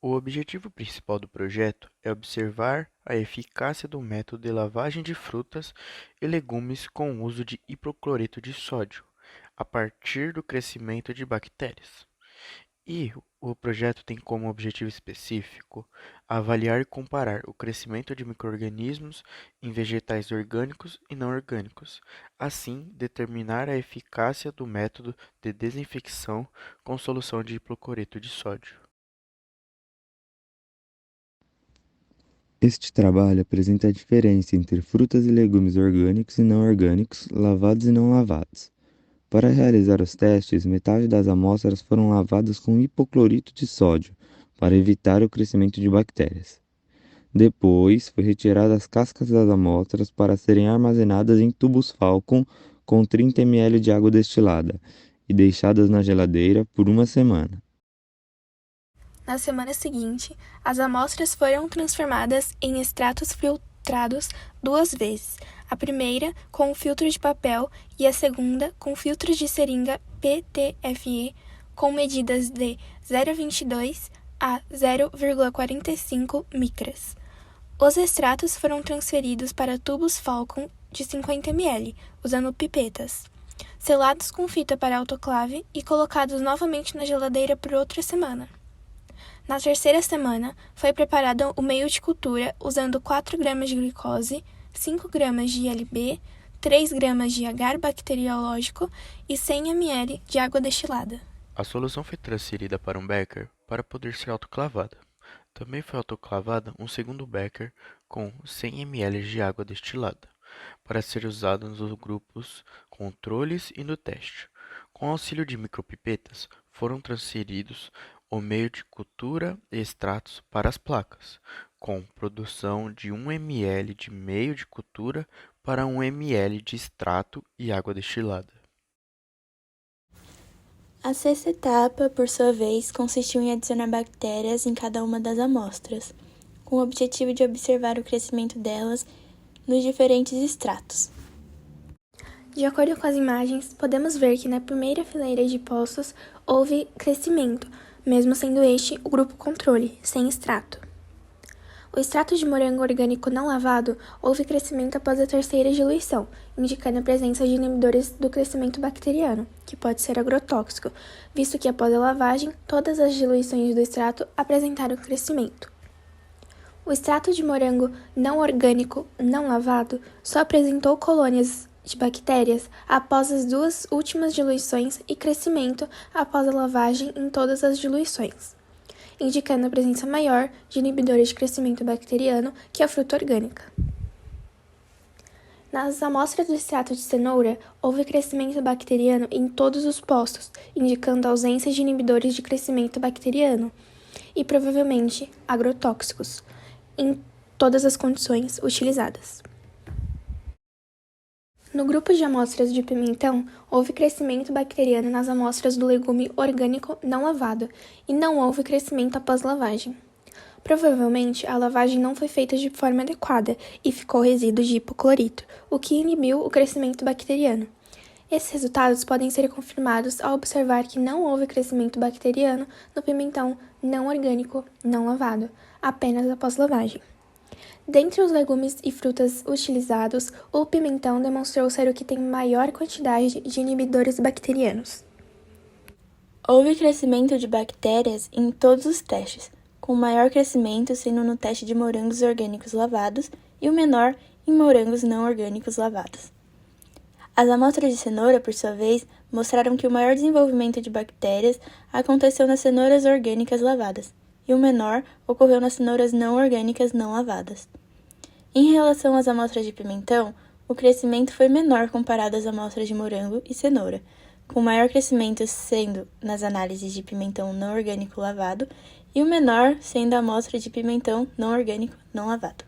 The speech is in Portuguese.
O objetivo principal do projeto é observar a eficácia do método de lavagem de frutas e legumes com o uso de hipocloreto de sódio, a partir do crescimento de bactérias. E o projeto tem como objetivo específico avaliar e comparar o crescimento de micro-organismos em vegetais orgânicos e não orgânicos, assim determinar a eficácia do método de desinfecção com solução de hipocloreto de sódio. Este trabalho apresenta a diferença entre frutas e legumes orgânicos e não orgânicos, lavados e não lavados. Para realizar os testes, metade das amostras foram lavadas com hipoclorito de sódio, para evitar o crescimento de bactérias. Depois, foi retirada as cascas das amostras para serem armazenadas em tubos Falcon com 30 ml de água destilada e deixadas na geladeira por uma semana. Na semana seguinte, as amostras foram transformadas em extratos filtrados 2 vezes, a primeira com um filtro de papel e a segunda com filtros de seringa PTFE com medidas de 0,22 a 0,45 micras. Os extratos foram transferidos para tubos Falcon de 50 ml, usando pipetas, selados com fita para autoclave e colocados novamente na geladeira por outra semana. Na terceira semana, foi preparado o meio de cultura usando 4 gramas de glicose, 5 gramas de ILB, 3 gramas de agar bacteriológico e 100 ml de água destilada. A solução foi transferida para um becker para poder ser autoclavada. Também foi autoclavada um segundo becker com 100 ml de água destilada, para ser usado nos grupos controles e no teste. Com auxílio de micropipetas, foram transferidos o meio de cultura e extratos para as placas, com produção de 1 ml de meio de cultura para 1 ml de extrato e água destilada. A sexta etapa, por sua vez, consistiu em adicionar bactérias em cada uma das amostras, com o objetivo de observar o crescimento delas nos diferentes extratos. De acordo com as imagens, podemos ver que na primeira fileira de poços houve crescimento, mesmo sendo este o grupo controle, sem extrato. O extrato de morango orgânico não lavado houve crescimento após a terceira diluição, indicando a presença de inibidores do crescimento bacteriano, que pode ser agrotóxico, visto que após a lavagem, todas as diluições do extrato apresentaram crescimento. O extrato de morango não orgânico não lavado só apresentou colônias de bactérias após as 2 últimas diluições e crescimento após a lavagem em todas as diluições, indicando a presença maior de inibidores de crescimento bacteriano que a fruta orgânica. Nas amostras do extrato de cenoura, houve crescimento bacteriano em todos os postos, indicando a ausência de inibidores de crescimento bacteriano e provavelmente agrotóxicos em todas as condições utilizadas. No grupo de amostras de pimentão, houve crescimento bacteriano nas amostras do legume orgânico não lavado e não houve crescimento após lavagem. Provavelmente, a lavagem não foi feita de forma adequada e ficou resíduo de hipoclorito, o que inibiu o crescimento bacteriano. Esses resultados podem ser confirmados ao observar que não houve crescimento bacteriano no pimentão não orgânico não lavado, apenas após lavagem. Dentre os legumes e frutas utilizados, o pimentão demonstrou ser o que tem maior quantidade de inibidores bacterianos. Houve crescimento de bactérias em todos os testes, com o maior crescimento sendo no teste de morangos orgânicos lavados e o menor em morangos não orgânicos lavados. As amostras de cenoura, por sua vez, mostraram que o maior desenvolvimento de bactérias aconteceu nas cenouras orgânicas lavadas, e o menor ocorreu nas cenouras não orgânicas não lavadas. Em relação às amostras de pimentão, o crescimento foi menor comparado às amostras de morango e cenoura, com o maior crescimento sendo nas análises de pimentão não orgânico lavado e o menor sendo a amostra de pimentão não orgânico não lavado.